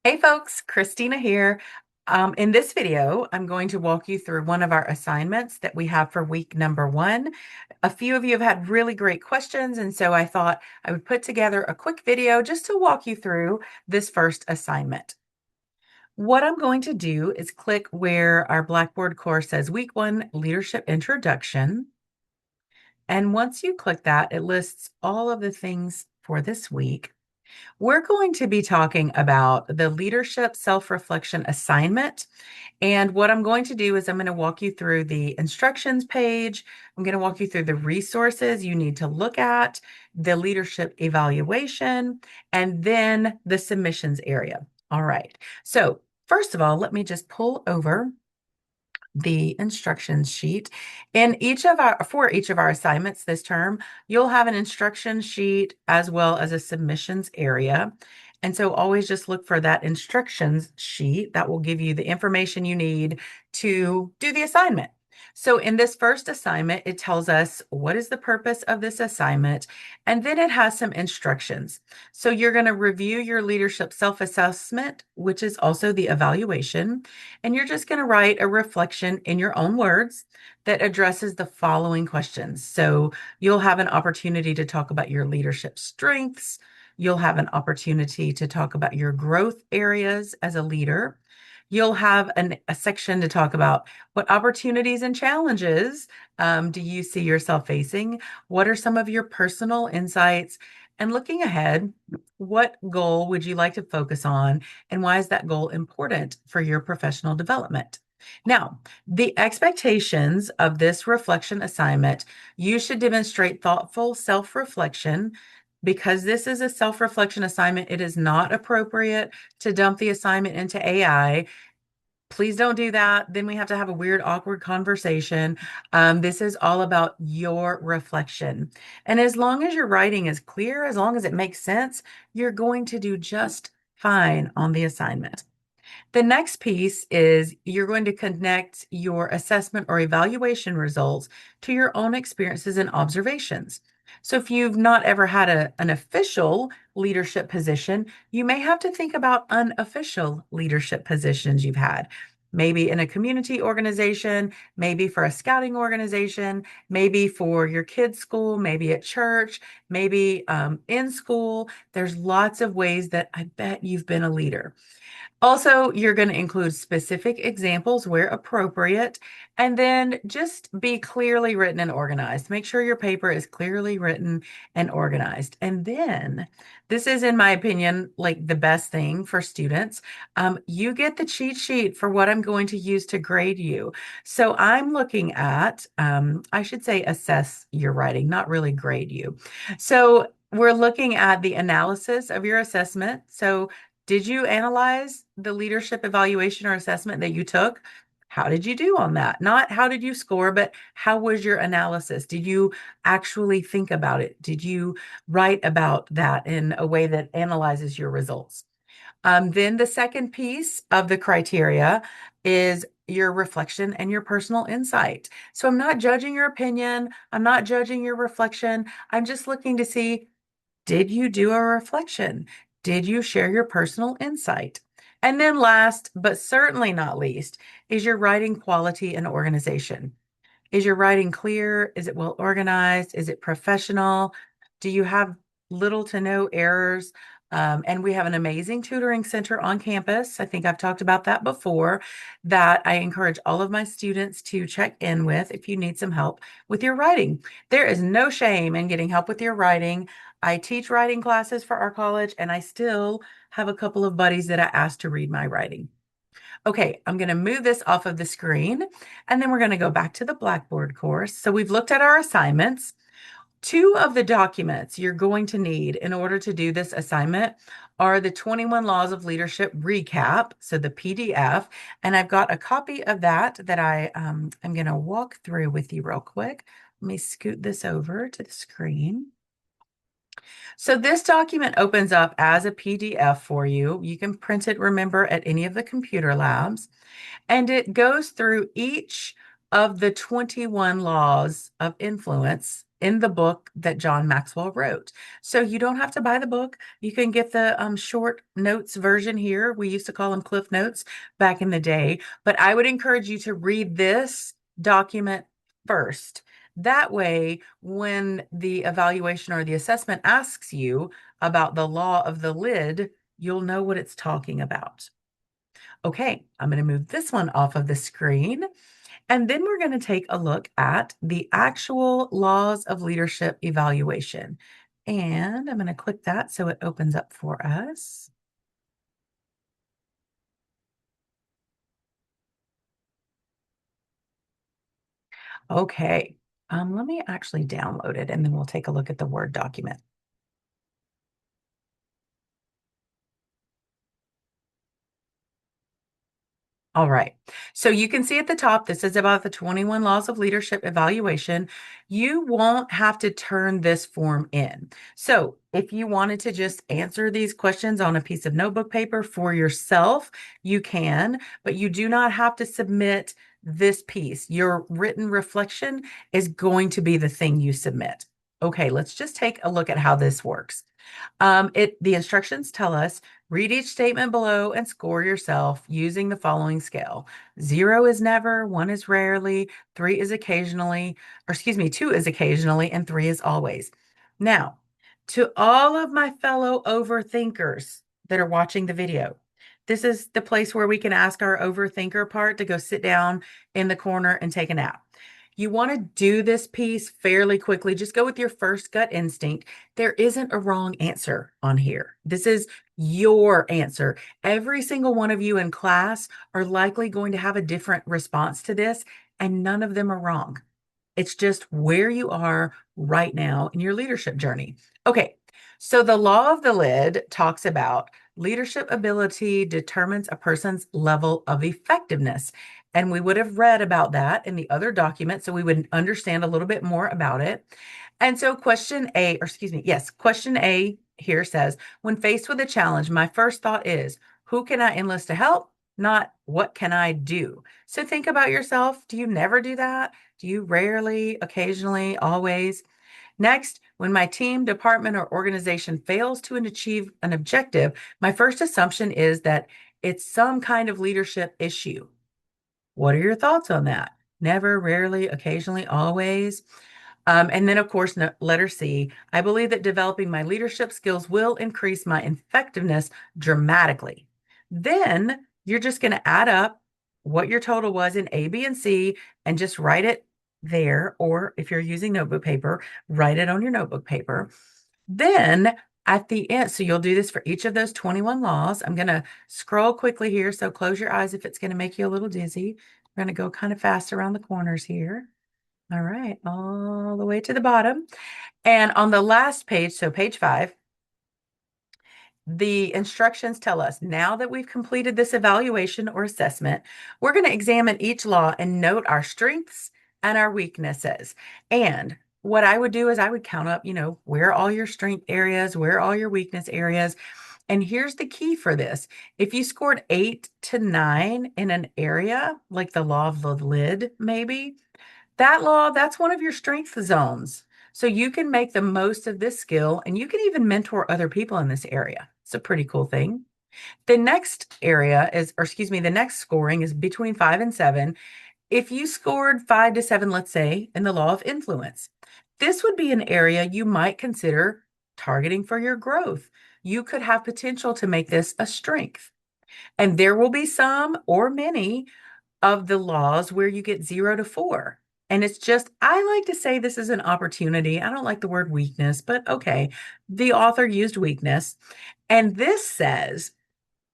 Hey folks, Christina here. In this video, I'm going to walk you through one of our assignments that we have for week number 1. A few of you have had really great questions, and so I thought I would put together a quick video just to walk you through this first assignment. What I'm going to do is click where our Blackboard course says Week 1 Leadership Introduction. And once you click that, it lists all of the things for this week. We're going to be talking about the leadership self-reflection assignment. And what I'm going to do is I'm going to walk you through the instructions page. I'm going to walk you through the resources you need to look at, the leadership evaluation, and then the submissions area. All right. So first of all, let me just pull over the instructions sheet. For each of our assignments this term, you'll have an instruction sheet as well as a submissions area. And so always just look for that instructions sheet that will give you the information you need to do the assignment. So in this first assignment, it tells us what is the purpose of this assignment, and then it has some instructions. So you're going to review your leadership self-assessment, which is also the evaluation, and you're just going to write a reflection in your own words that addresses the following questions. So you'll have an opportunity to talk about your leadership strengths. You'll have an opportunity to talk about your growth areas as a leader. You'll have a section to talk about what opportunities and challenges do you see yourself facing? What are some of your personal insights? And looking ahead, what goal would you like to focus on? And why is that goal important for your professional development? Now, the expectations of this reflection assignment, you should demonstrate thoughtful self-reflection. Because this is a self-reflection assignment, it is not appropriate to dump the assignment into AI. Please don't do that. Then we have to have a weird, awkward conversation. This is all about your reflection. And as long as your writing is clear, as long as it makes sense, you're going to do just fine on the assignment. The next piece is you're going to connect your assessment or evaluation results to your own experiences and observations. So if you've not ever had an official leadership position, you may have to think about unofficial leadership positions you've had. Maybe in a community organization, maybe for a scouting organization, maybe for your kids' school, maybe at church, maybe in school. There's lots of ways that I bet you've been a leader. Also, you're going to include specific examples where appropriate, and then just be clearly written and organized. Make sure your paper is clearly written and organized. And then, this is, in my opinion, like the best thing for students. You get the cheat sheet for what I'm going to use to grade you. So I'm looking at, I should say, assess your writing, not really grade you. So we're looking at the analysis of your assessment. So did you analyze the leadership evaluation or assessment that you took? How did you do on that? Not how did you score, but how was your analysis? Did you actually think about it? Did you write about that in a way that analyzes your results? Then the second piece of the criteria is your reflection and your personal insight. So I'm not judging your opinion. I'm not judging your reflection. I'm just looking to see, did you do a reflection? Did you share your personal insight? And then last, but certainly not least, is your writing quality and organization. Is your writing clear? Is it well organized? Is it professional? Do you have little to no errors? And we have an amazing tutoring center on campus. I think I've talked about that before, that I encourage all of my students to check in with if you need some help with your writing. There is no shame in getting help with your writing. I teach writing classes for our college, and I still have a couple of buddies that I ask to read my writing. Okay, I'm going to move this off of the screen, and then we're going to go back to the Blackboard course. So we've looked at our assignments. Two of the documents you're going to need in order to do this assignment are the 21 Laws of Leadership Recap, so the PDF, and I've got a copy of that I'm going to walk through with you real quick. Let me scoot this over to the screen. So this document opens up as a PDF for you. You can print it, remember, at any of the computer labs. And it goes through each of the 21 laws of influence in the book that John Maxwell wrote. So you don't have to buy the book. You can get the short notes version here. We used to call them Cliff Notes back in the day. But I would encourage you to read this document first. That way, when the evaluation or the assessment asks you about the law of the lid, you'll know what it's talking about. Okay, I'm going to move this one off of the screen. And then we're going to take a look at the actual laws of leadership evaluation. And I'm going to click that so it opens up for us. Okay, let me actually download it and then we'll take a look at the Word document. All right. So you can see at the top, this is about the 21 Laws of Leadership Evaluation. You won't have to turn this form in. So if you wanted to just answer these questions on a piece of notebook paper for yourself, you can, but you do not have to submit this piece. Your written reflection is going to be the thing you submit. Okay, let's just take a look at how this works. The instructions tell us read each statement below and score yourself using the following scale. 0 is never, 1 is rarely, 3 is occasionally, or excuse me, 2 is occasionally, and 3 is always. Now, to all of my fellow overthinkers that are watching the video, this is the place where we can ask our overthinker part to go sit down in the corner and take a nap. You want to do this piece fairly quickly. Just go with your first gut instinct. There isn't a wrong answer on here. This is your answer. Every single one of you in class are likely going to have a different response to this, and none of them are wrong. It's just where you are right now in your leadership journey. Okay, so the law of the lid talks about leadership ability determines a person's level of effectiveness. And we would have read about that in the other document, so we would understand a little bit more about it. And so question A, or excuse me, yes, question A here says, when faced with a challenge, my first thought is, who can I enlist to help? Not what can I do? So think about yourself. Do you never do that? Do you rarely, occasionally, always? Next, when my team, department, or organization fails to achieve an objective, my first assumption is that it's some kind of leadership issue. What are your thoughts on that? Never, rarely, occasionally, always? And then, of course, letter C, I believe that developing my leadership skills will increase my effectiveness dramatically. Then you're just going to add up what your total was in A, B, and C and just write it there. Or if you're using notebook paper, write it on your notebook paper. Then at the end, so you'll do this for each of those 21 laws. I'm going to scroll quickly here. So close your eyes if it's going to make you a little dizzy. We're going to go kind of fast around the corners here. All right, all the way to the bottom. And on the last page, so page 5, the instructions tell us now that we've completed this evaluation or assessment, we're going to examine each law and note our strengths and our weaknesses. And what I would do is I would count up, where are all your strength areas, where are all your weakness areas. And here's the key for this. If you scored 8 to 9 in an area, like the law of the lid, maybe, that law, that's one of your strength zones. So you can make the most of this skill and you can even mentor other people in this area. It's a pretty cool thing. The next area is, or excuse me, the next scoring is between 5 and 7. If you scored 5 to 7, let's say, in the law of influence, this would be an area you might consider targeting for your growth. You could have potential to make this a strength. And there will be some or many of the laws where you get 0 to 4. And it's just, I like to say this is an opportunity. I don't like the word weakness, but okay. The author used weakness. And this says,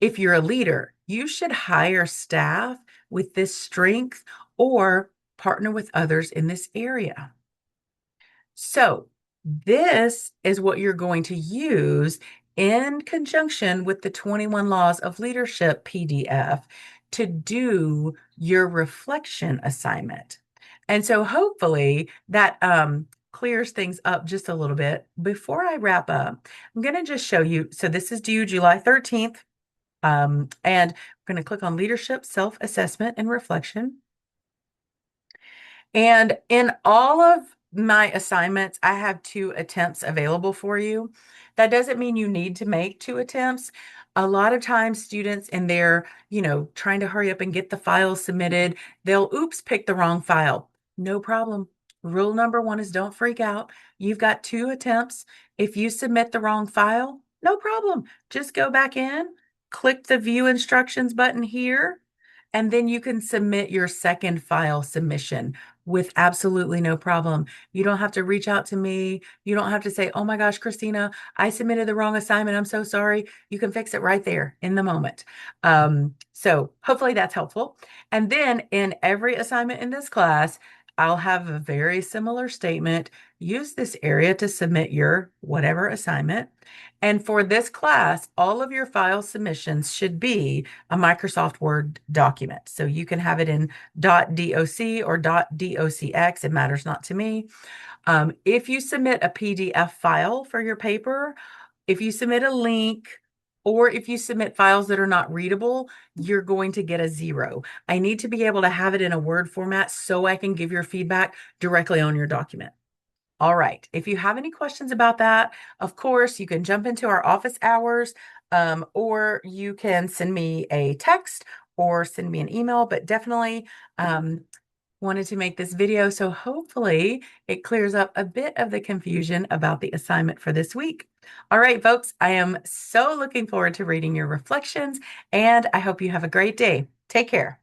if you're a leader, you should hire staff with this strength or partner with others in this area. So this is what you're going to use in conjunction with the 21 Laws of Leadership PDF to do your reflection assignment. And so hopefully that clears things up just a little bit. Before I wrap up, I'm going to just show you. So this is due July 13th. And I'm going to click on Leadership, Self-Assessment, and Reflection. And in all of my assignments, I have 2 attempts available for you. That doesn't mean you need to make 2 attempts. A lot of times students in their, trying to hurry up and get the file submitted, they'll oops, pick the wrong file. No problem. Rule number one is don't freak out. You've got 2 attempts. If you submit the wrong file, no problem. Just go back in, click the view instructions button here, and then you can submit your second file submission with absolutely no problem. You don't have to reach out to me. You don't have to say, oh my gosh, Christina, I submitted the wrong assignment. I'm so sorry. You can fix it right there in the moment. So hopefully that's helpful. And then in every assignment in this class, I'll have a very similar statement. Use this area to submit your whatever assignment. And for this class, all of your file submissions should be a Microsoft Word document. So you can have it in .doc or .docx. It matters not to me. If you submit a PDF file for your paper, if you submit a link, or if you submit files that are not readable, you're going to get a 0. I need to be able to have it in a Word format so I can give your feedback directly on your document. All right. If you have any questions about that, of course, you can jump into our office hours, or you can send me a text or send me an email, but definitely wanted to make this video. So hopefully it clears up a bit of the confusion about the assignment for this week. All right, folks, I am so looking forward to reading your reflections, and I hope you have a great day. Take care.